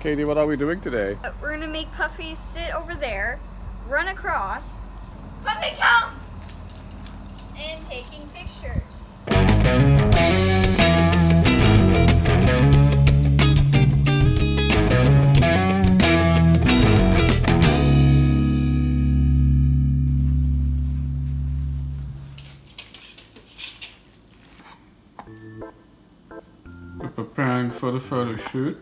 Katie, what are we doing today? We're gonna make Puffy sit over there, run across. Puffy, come! And taking pictures. We're preparing for the photo shoot.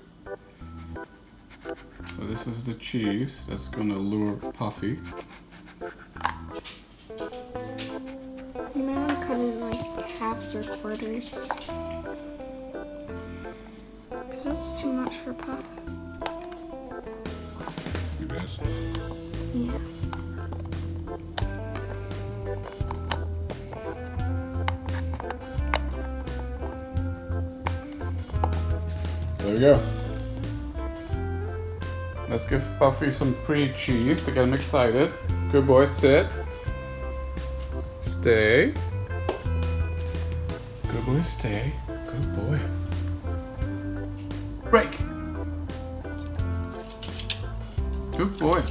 So this is the cheese that's gonna lure Puffy. You might want to cut it in like halves or quarters. Because that's too much for Puff. It is. Yeah. There we go. Let's give Puffy some pretty cheese to get him excited. Good boy, sit. Stay. Good boy, stay. Good boy. Break. Good boy.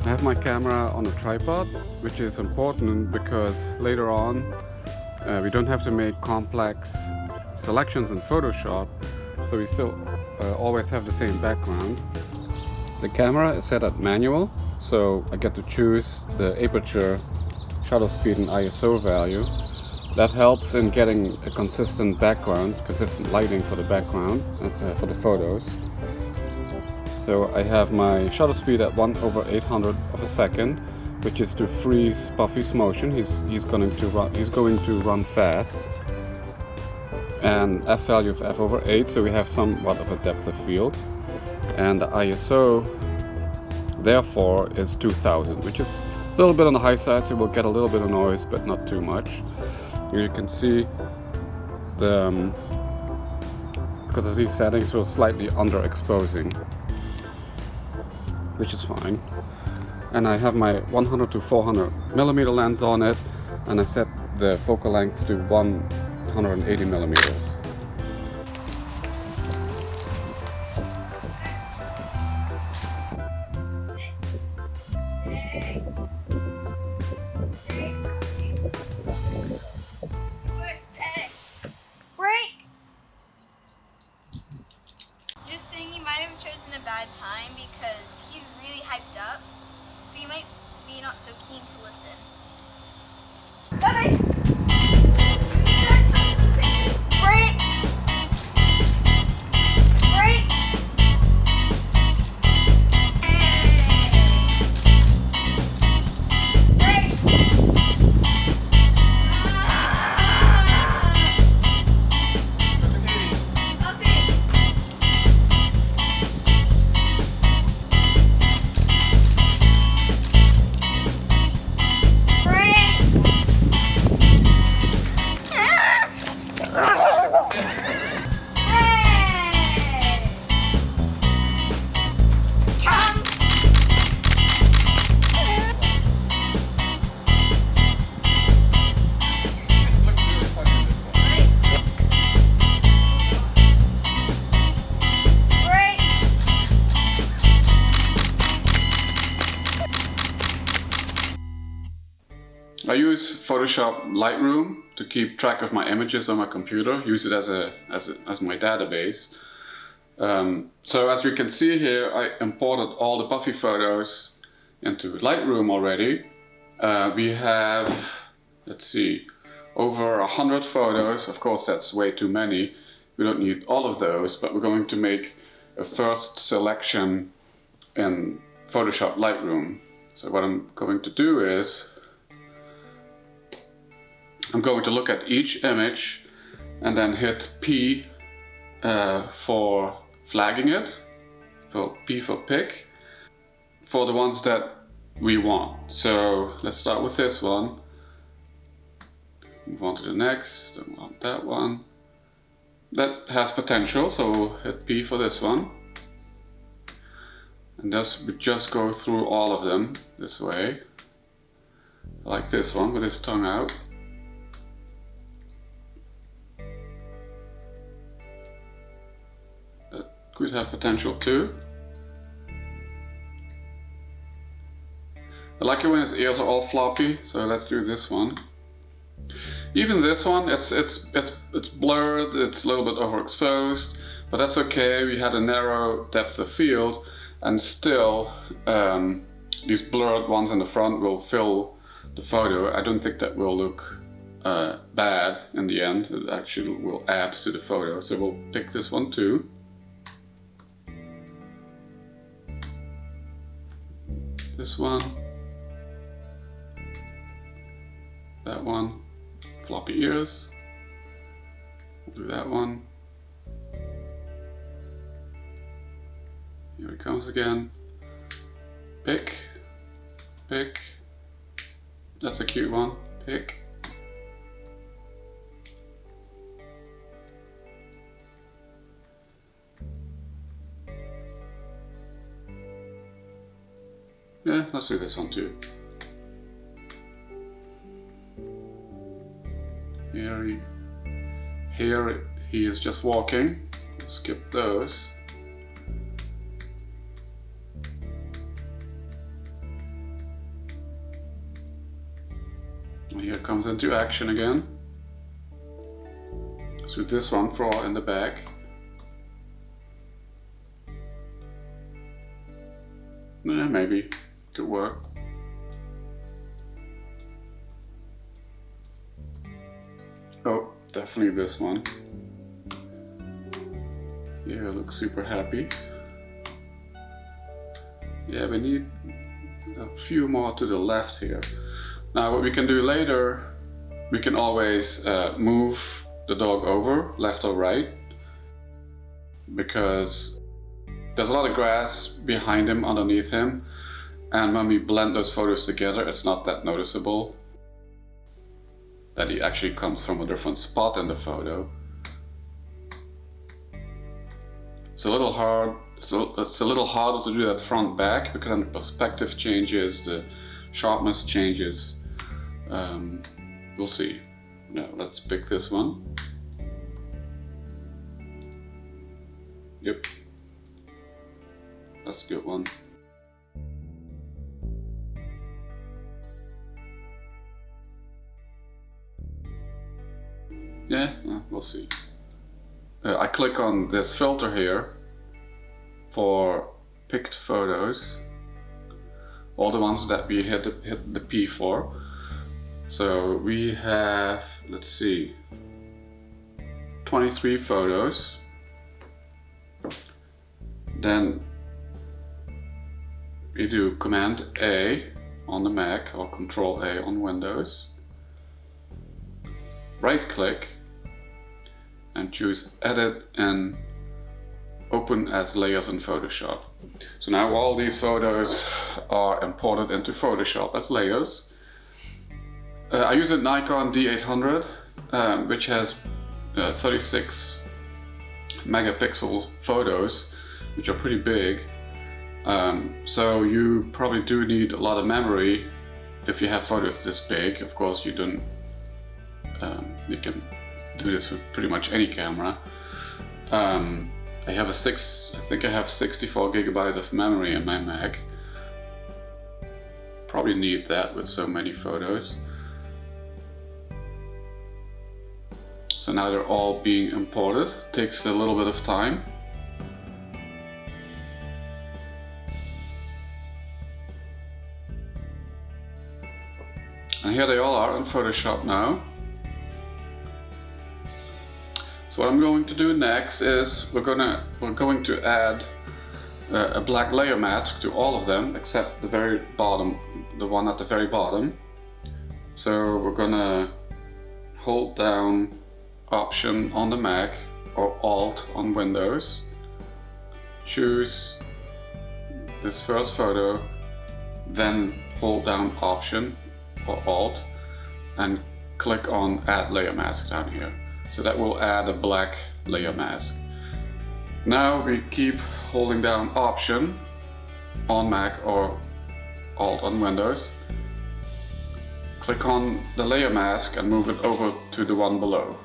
I have my camera on a tripod, which is important because later on we don't have to make complex selections in Photoshop, so we still always have the same background. The camera is set at manual, so I get to choose the aperture, shutter speed and ISO value. That helps in getting a consistent background, consistent lighting for the background, for the photos. So I have my shutter speed at 1/800 of a second, which is to freeze Puffy's motion. He's going to run fast. And f value of f/8, so we have somewhat of a depth of field. And the ISO therefore is 2000, which is a little bit on the high side, so we'll get a little bit of noise, but not too much. Here you can see because of these settings we're slightly underexposing, which is fine. And I have my 100 to 400 millimeter lens on it, and I set the focal length to 180 millimeters. Break! Just saying, you might have chosen a bad time because he's really hyped up, so you might be not so keen to listen. Bye-bye! Break! Break! I use Photoshop Lightroom to keep track of my images on my computer, use it as my database. So as you can see here, I imported all the Puffy photos into Lightroom already. We have, let's see, over 100 photos. Of course that's way too many. We don't need all of those, but we're going to make a first selection in Photoshop Lightroom. So what I'm going to do is I'm going to look at each image and then hit P for flagging it, for P for pick, for the ones that we want. So let's start with this one. Move on to the next, don't want that one. That has potential, so we'll hit P for this one. And we just go through all of them this way. Like this one with his tongue out. could have potential too. I like it when his ears are all floppy, so let's do this one. Even this one, it's blurred, it's a little bit overexposed, but that's okay. We had a narrow depth of field, and still these blurred ones in the front will fill the photo. I don't think that will look bad in the end. It actually will add to the photo. So we'll pick this one too. This one. That one. Floppy ears. We'll do that one. Here it comes again. Pick. Pick. That's a cute one. Pick. Yeah, let's do this one too. Here he is just walking. Skip those. And here comes into action again. Let's do this one for in the back. Yeah, maybe. Could work. Oh, definitely this one. Yeah, looks super happy. Yeah, we need a few more to the left here. Now what we can do later, we can always move the dog over, left or right, because there's a lot of grass behind him, underneath him, and when we blend those photos together, it's not that noticeable that he actually comes from a different spot in the photo. It's a little hard. It's a little harder to do that front back because then the perspective changes, the sharpness changes. We'll see. Now let's pick this one. Yep, that's a good one. Yeah, we'll see. I click on this filter here for picked photos, all the ones that we hit the P for. So we have, let's see, 23 photos. Then we do Command A on the Mac or Control A on Windows. Right click and choose Edit and Open as Layers in Photoshop. So now all these photos are imported into Photoshop as layers. I use a Nikon D800, which has 36 megapixel photos, which are pretty big. So you probably do need a lot of memory if you have photos this big. Of course, you don't. You can do this with pretty much any camera. I think I have 64 gigabytes of memory in my Mac. Probably need that with so many photos. So now they're all being imported. Takes a little bit of time. And here they all are in Photoshop now. So what I'm going to do next is we're going to add a black layer mask to all of them except the very bottom, the one at the very bottom. So we're gonna hold down Option on the Mac or Alt on Windows. Choose this first photo, then hold down Option or Alt and click on Add Layer Mask down here. So that will add a black layer mask. Now we keep holding down Option on Mac or Alt on Windows. Click on the layer mask and move it over to the one below,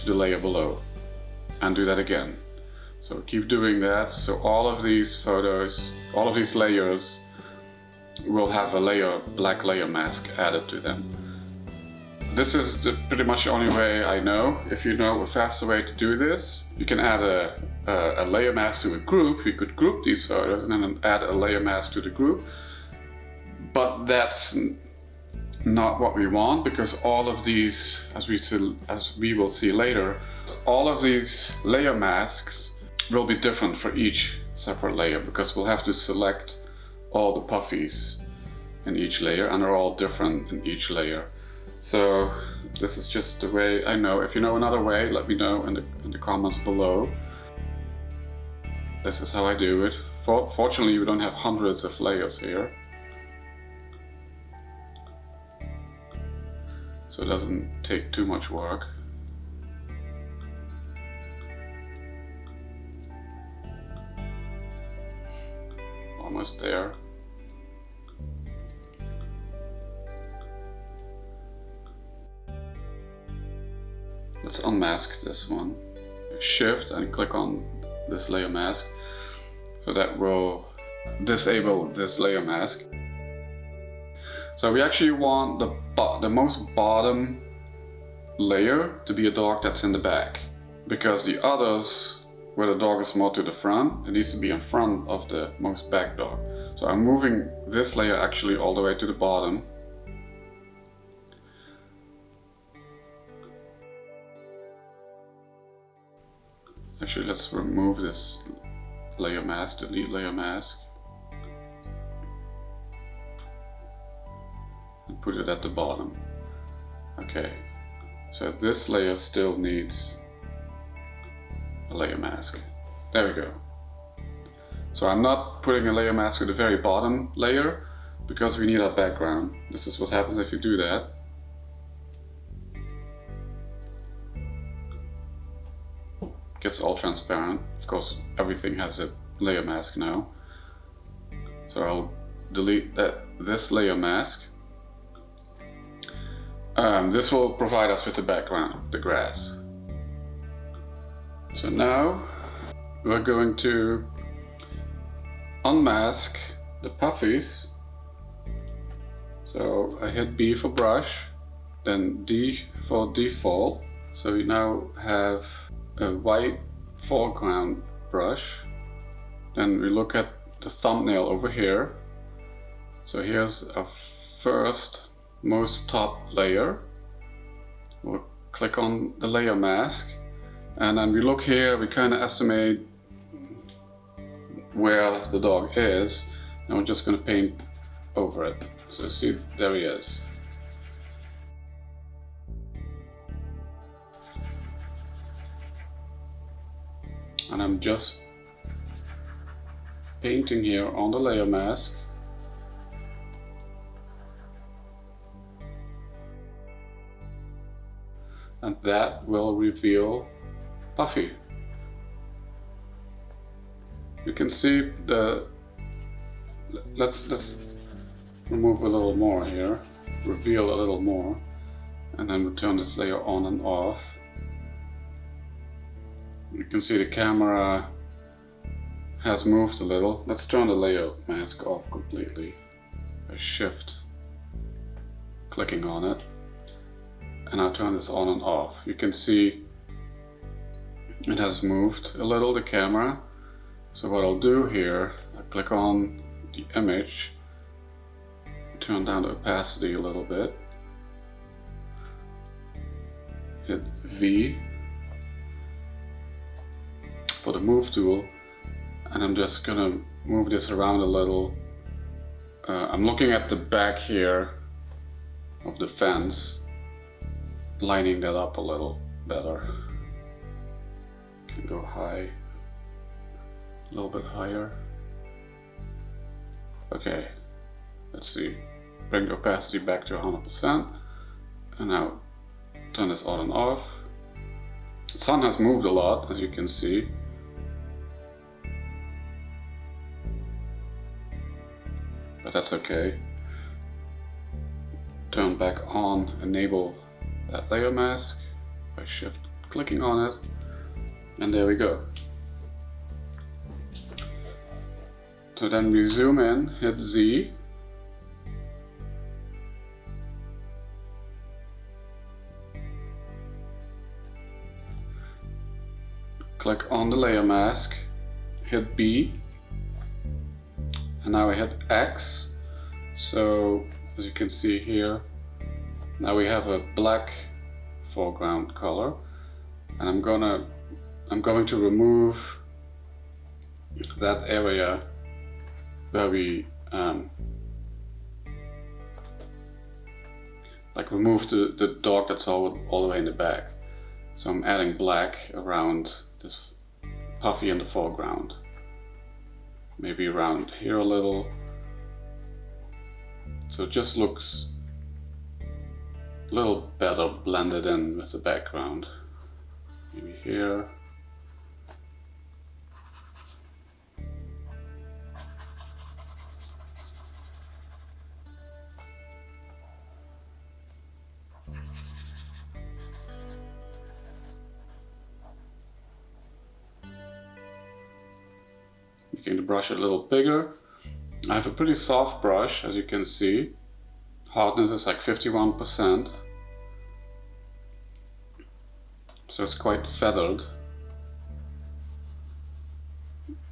to the layer below, and do that again. So keep doing that. So all of these photos, all of these layers will have a black layer mask added to them. This is pretty much the only way I know. If you know a faster way to do this, you can add a layer mask to a group. You could group these photos and then add a layer mask to the group. But that's not what we want, because all of these, as we will see later, all of these layer masks will be different for each separate layer, because we'll have to select all the puffies in each layer, and they're all different in each layer. So this is just the way I know. If you know another way, let me know in the comments below. This is how I do it. Fortunately, we don't have hundreds of layers here, so it doesn't take too much work. Almost there. Let's unmask this one. Shift and click on this layer mask. So that will disable this layer mask. So we actually want the most bottom layer to be a dog that's in the back, because the others, where the dog is more to the front, it needs to be in front of the most back dog. So I'm moving this layer actually all the way to the bottom. Actually, let's remove this layer mask, delete layer mask, and put it at the bottom. Okay, so this layer still needs a layer mask. There we go. So I'm not putting a layer mask with the very bottom layer, because we need our background. This is what happens if you do that. Gets all transparent. Of course, everything has a layer mask now. So I'll delete this layer mask. This will provide us with the background, the grass. So now we're going to unmask the puffies. So I hit B for brush, then D for default. So we now have a white foreground brush. Then we look at the thumbnail over here. So here's our first most top layer. We'll click on the layer mask, and then we look here, we kind of estimate where the dog is, and we're just going to paint over it. So see, there he is. And I'm just painting here on the layer mask. And that will reveal Puffy. You can see let's remove a little more here, reveal a little more, and then we turn this layer on and off. You can see the camera has moved a little. Let's turn the layer mask off completely by shift clicking on it, and I'll turn this on and off. You can see it has moved a little, the camera. So what I'll do here, I click on the image, turn down the opacity a little bit, hit V for the move tool, and I'm just gonna move this around a little. I'm looking at the back here of the fence, lining that up a little better. Can go high, a little bit higher. Okay, let's see, bring the opacity back to 100%, and now turn this on and off. The sun has moved a lot, as you can see. But that's okay. Turn back on, enable that layer mask by shift clicking on it, and there we go. So then we zoom in, hit Z. Click on the layer mask, hit B, and now I hit X. So as you can see here, now we have a black foreground color, and I'm going to remove that area where we like remove the dog that's all the way in the back. So I'm adding black around this Puffy in the foreground, maybe around here a little, so it just looks a little better blended in with the background. Maybe here. Making the brush a little bigger. I have a pretty soft brush, as you can see. Hardness is like 51%. So it's quite feathered.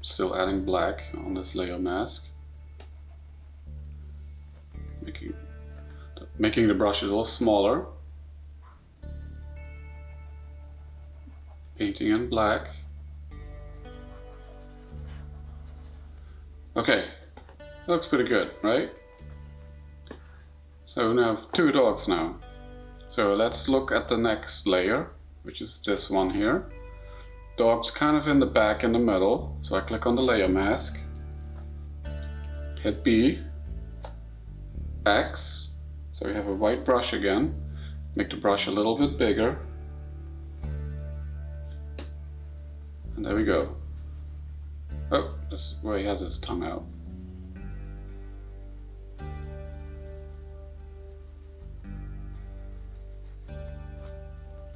Still adding black on this layer mask. Making the brush a little smaller. Painting in black. Okay, looks pretty good, right? So we have two dogs now. So let's look at the next layer, which is this one here. Dog's kind of in the back in the middle, so I click on the layer mask, hit B, X, so we have a white brush again, make the brush a little bit bigger, and there we go. Oh, this is where he has his tongue out.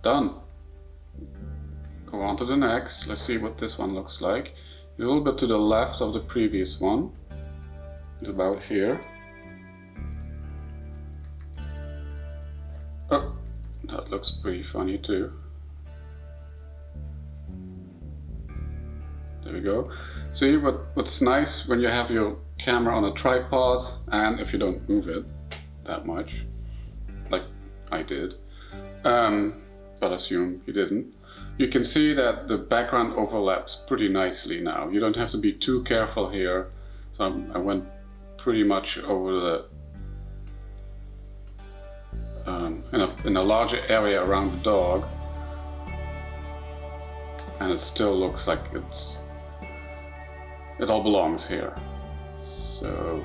Done. Go on to the next. Let's see what this one looks like. A little bit to the left of the previous one. It's about here. Oh, that looks pretty funny too. There we go. See, what's nice when you have your camera on a tripod, and if you don't move it that much, like I did, but assume you didn't, you can see that the background overlaps pretty nicely now. You don't have to be too careful here. So I went pretty much over the in a larger area around the dog, and it still looks like it all belongs here. So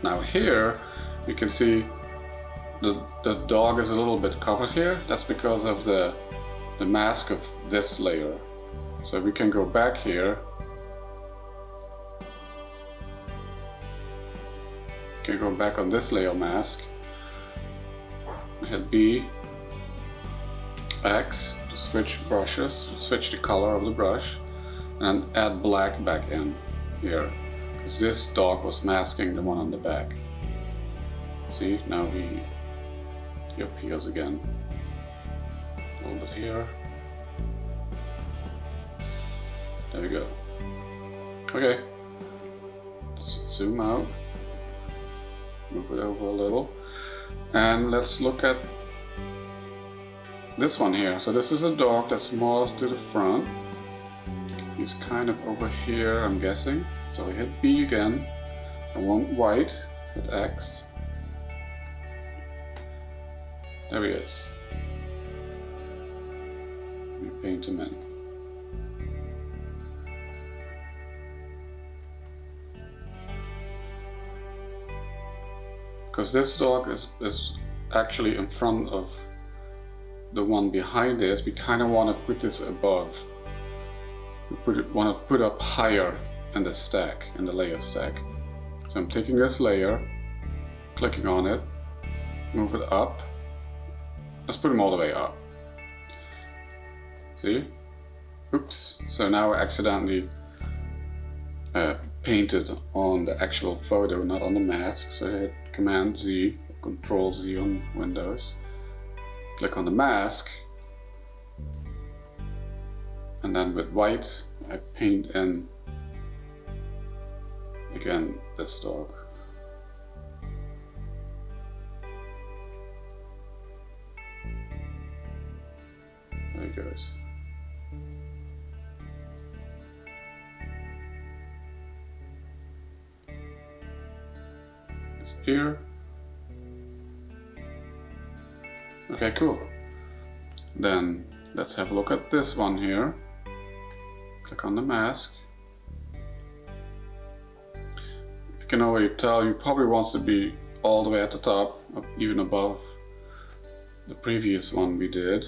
now here you can see the dog is a little bit covered here. That's because of the mask of this layer. So we can go back here. We can go back on this layer mask. Hit B, X to switch brushes, switch the color of the brush, and add black back in here, because this dog was masking the one on the back. See, now he appears again. A little bit here. There we go. Okay, let's zoom out, move it over a little, and let's look at this one here. So this is a dog that's more to the front. He's kind of over here, I'm guessing. So I hit B again. I want white, hit X. There he is. We paint him in. Because this dog is actually in front of the one behind it, we kind of want to put this above. We want to put up higher in the stack, in the layer stack. So I'm taking this layer, clicking on it, move it up. Let's put them all the way up. See? Oops, so now I accidentally painted on the actual photo, not on the mask. So I hit Command Z, Control Z on Windows, click on the mask, and then with white I paint in again this dog. There he goes. His ear. Okay, cool. Then let's have a look at this one here. Click on the mask. You can already tell he probably wants to be all the way at the top, up even above the previous one we did.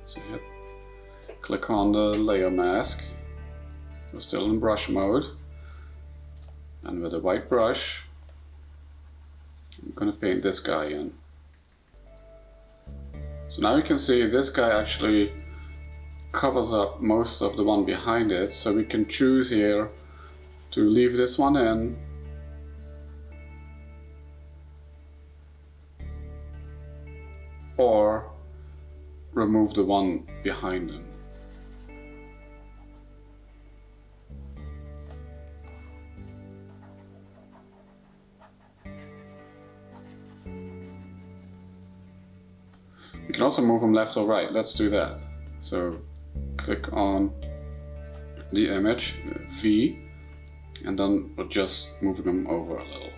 So hit, click on the layer mask. We're still in brush mode. And with a white brush, I'm going to paint this guy in. So now you can see this guy actually covers up most of the one behind it. So we can choose here to leave this one in, or remove the one behind him. You can also move them left or right. Let's do that. So click on the image, V, and then we're just moving them over a little.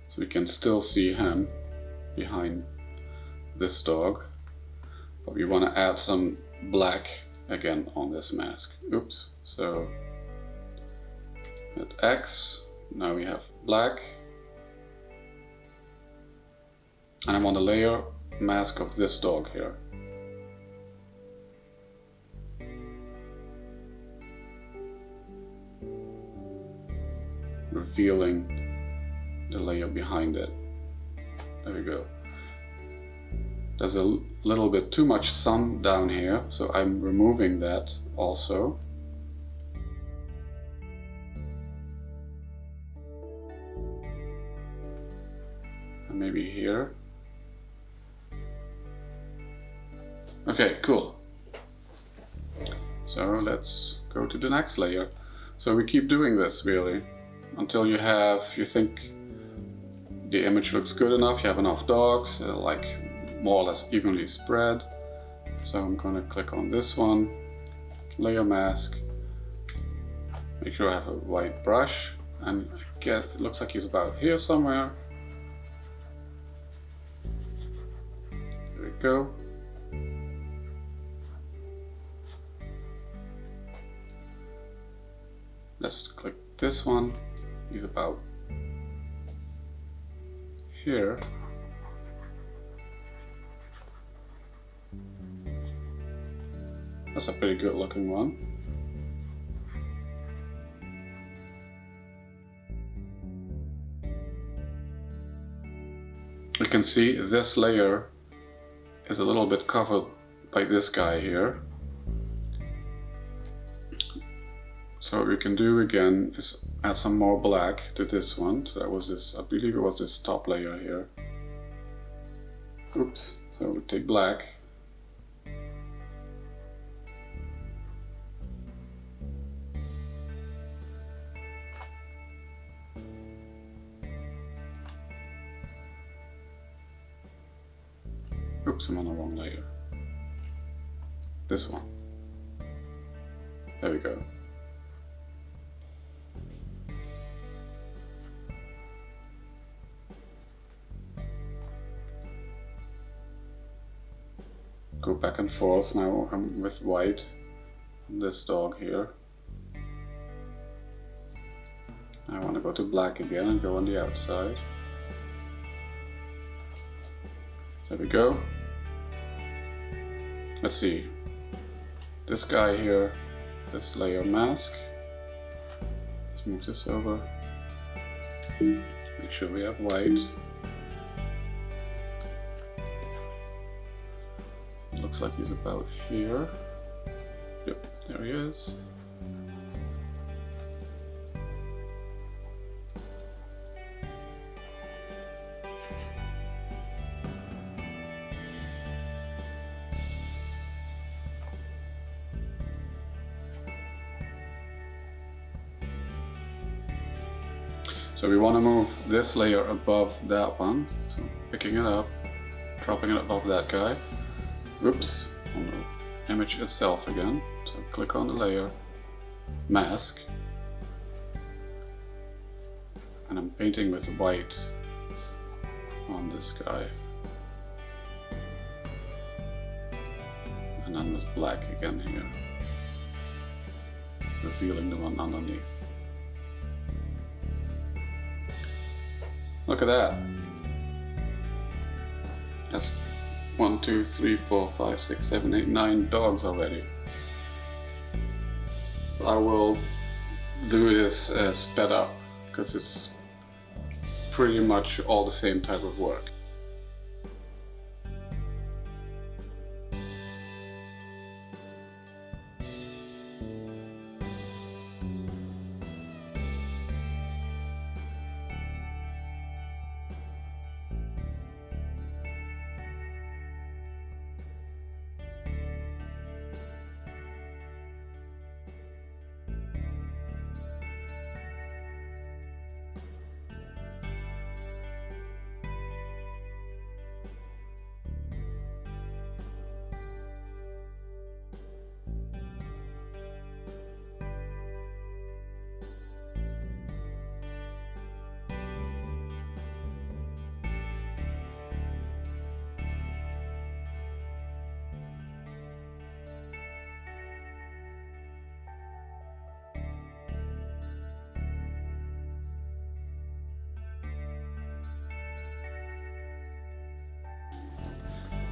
So we can still see him behind this dog, but we want to add some black again on this mask. Oops. So hit X, now we have black, and I want to layer mask of this dog here. Revealing the layer behind it. There we go. There's a little bit too much sun down here, so I'm removing that also. And maybe here. Okay, cool. So let's go to the next layer. So we keep doing this really until you think the image looks good enough, you have enough dogs, like more or less evenly spread. So I'm going to click on this one, layer mask, make sure I have a white brush, and it looks like he's about here somewhere. There we go. Let's click this one, he's about here. That's a pretty good looking one. You can see this layer is a little bit covered by this guy here. So what we can do again is add some more black to this one. So that was this, I believe it was this top layer here. Oops, so we take black. Oops, I'm on the wrong layer. This one. There we go. Go back and forth now. I'm with white on this dog here. I want to go to black again and go on the outside. There we go. Let's see. This guy here, this layer mask. Let's move this over. Make sure we have white. Looks like he's about here. Yep, there he is. So we want to move this layer above that one. So picking it up, dropping it above that guy. Whoops, on the image itself again. So click on the layer, mask. And I'm painting with white on this guy. And then with black again here. Revealing the one underneath. Look at that. That's 1, 2, 3, 4, 5, 6, 7, 8, 9 dogs already. I will do this sped up because it's pretty much all the same type of work.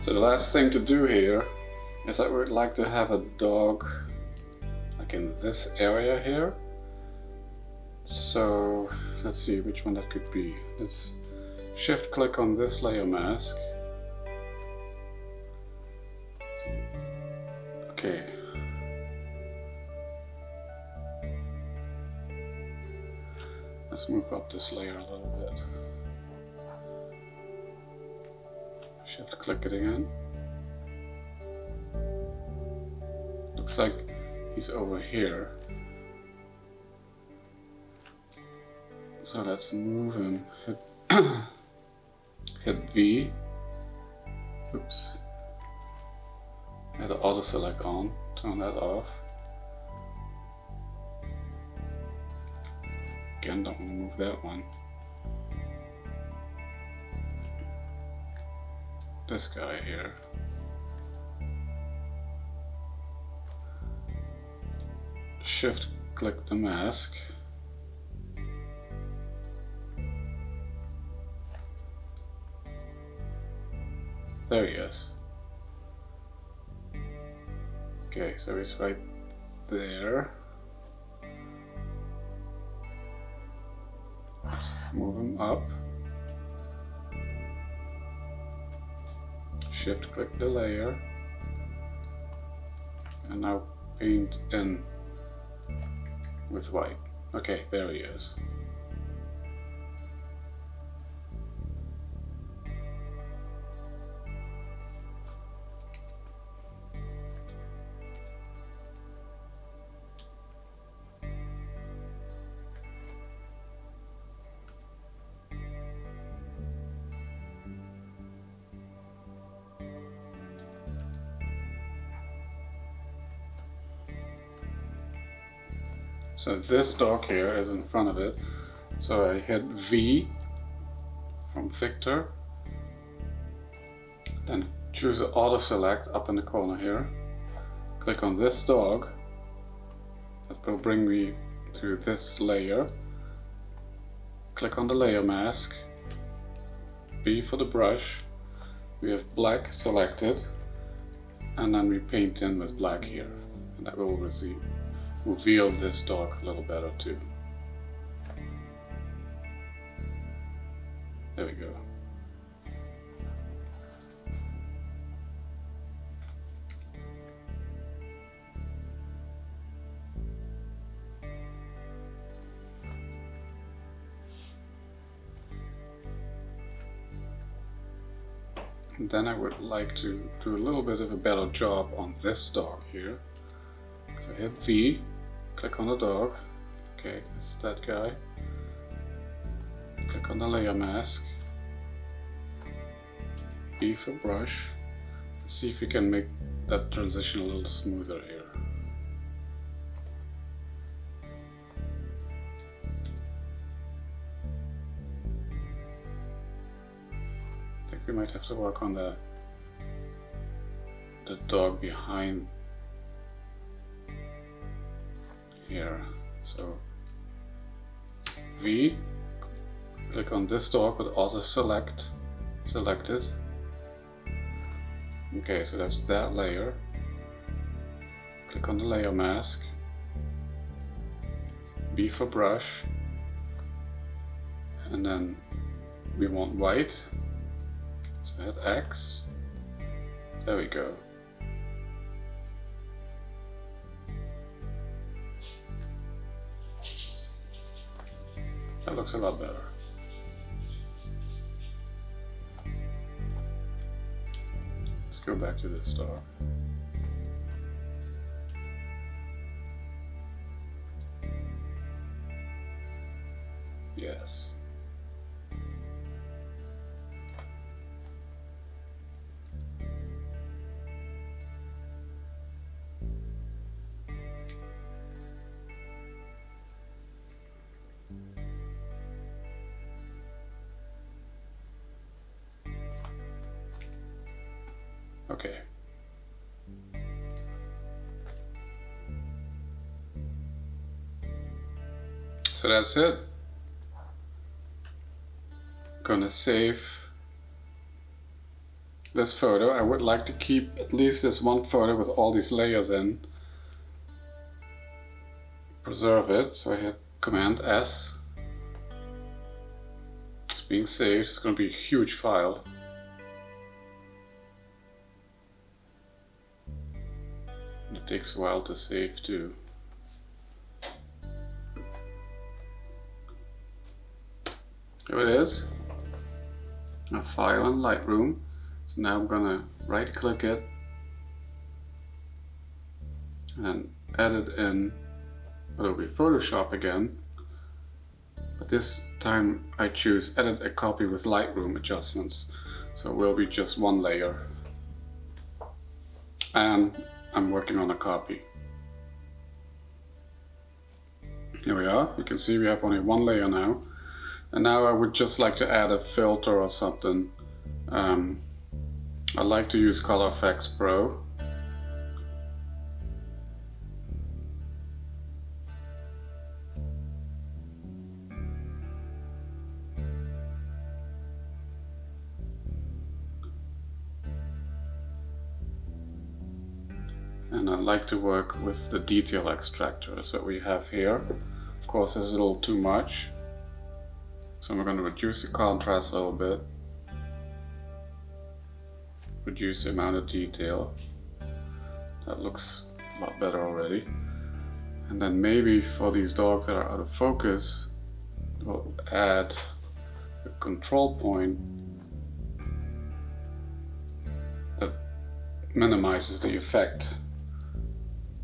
So the last thing to do here is I would like to have a dog like in this area here. So let's see which one that could be. Let's shift click on this layer mask. Okay. Let's move up this layer a little bit. Shift click it again. Looks like he's over here. So let's move him. Hit V. Oops. Have the auto select on. Turn that off. Again, don't want to move that one. This guy here. Shift click the mask. There he is. Okay, so he's right there. Let's move him up. Shift click the layer. And now paint in with white. Okay, there he is. So this dog here is in front of it. So I hit V from Victor. Then choose the auto select up in the corner here. Click on this dog. That will bring me to this layer. Click on the layer mask. B for the brush. We have black selected. And then we paint in with black here. And that will reveal this dog a little better too. There we go. And then I would like to do a little bit of a better job on this dog here. So hit V, click on the dog. Okay, it's that guy. Click on the layer mask. B for brush. See if we can make that transition a little smoother here. I think we might have to work on the dog behind here. So V, click on this dog with auto select, selected. Okay, so that's that layer. Click on the layer mask. B for brush. And then we want white. So hit X. There we go. That looks a lot better. Let's go back to this dog. Yes. Okay. So that's it. Gonna save this photo. I would like to keep at least this one photo with all these layers in. Preserve it. So I hit Command S. It's being saved. It's gonna be a huge file. It takes a while to save too. Here it is, a file in Lightroom. So now I'm gonna right click it and edit in Adobe Photoshop again. But this time I choose edit a copy with Lightroom adjustments. So it will be just one layer. And I'm working on a copy. Here we are. You can see we have only one layer now. And now I would just like to add a filter or something. I like to use Color Efex Pro. And I like to work with the detail extractor. That's what we have here. Of course, it's a little too much. So I'm going to reduce the contrast a little bit. Reduce the amount of detail. That looks a lot better already. And then maybe for these dogs that are out of focus, we'll add a control point that minimizes the effect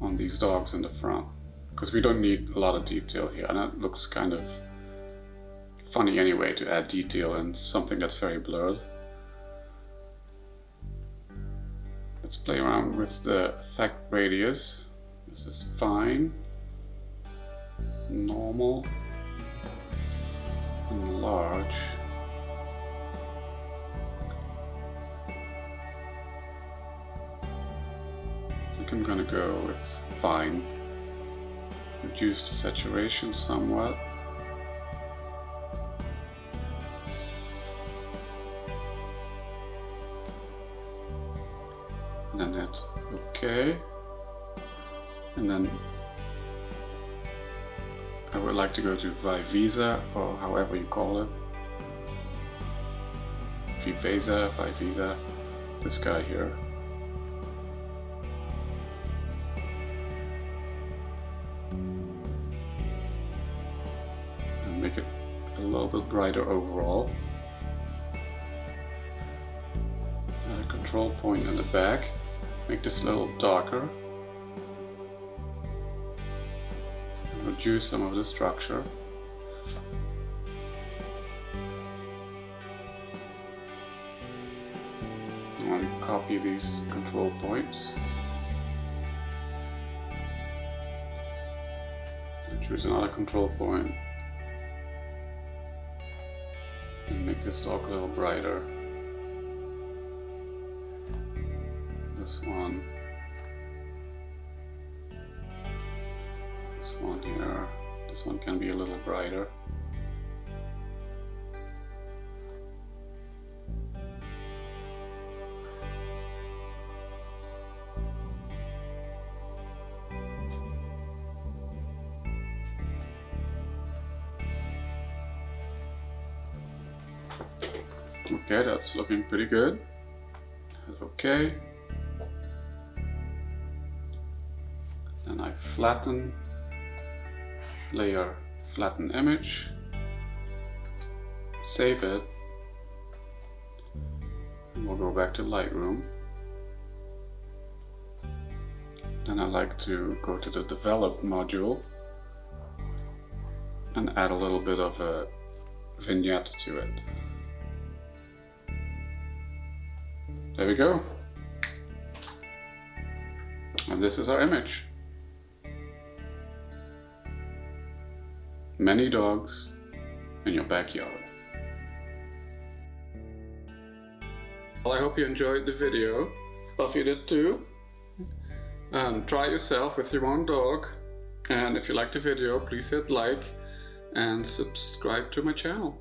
on these dogs in the front, because we don't need a lot of detail here, and that looks kind of funny anyway to add detail in something that's very blurred. Let's play around with the effect radius. This is fine, normal, and large. I think I'm gonna go with fine. Reduce the saturation somewhat. And then hit OK. And then I would like to go to Viveza, or however you call it. Viveza, this guy here. And make it a little bit brighter overall. control point in the back. Make this a little darker. And reduce some of the structure. And copy these control points. And choose another control point. And make this dog a little brighter. This one here, this one can be a little brighter. Okay, that's looking pretty good. That's okay. Then I flatten, layer, flatten image, save it, and we'll go back to Lightroom. Then I like to go to the develop module and add a little bit of a vignette to it. There we go. And this is our image. Many dogs in your backyard. Well, I hope you enjoyed the video. Puffy did too. Try yourself with your own dog. And if you liked the video, please hit like and subscribe to my channel.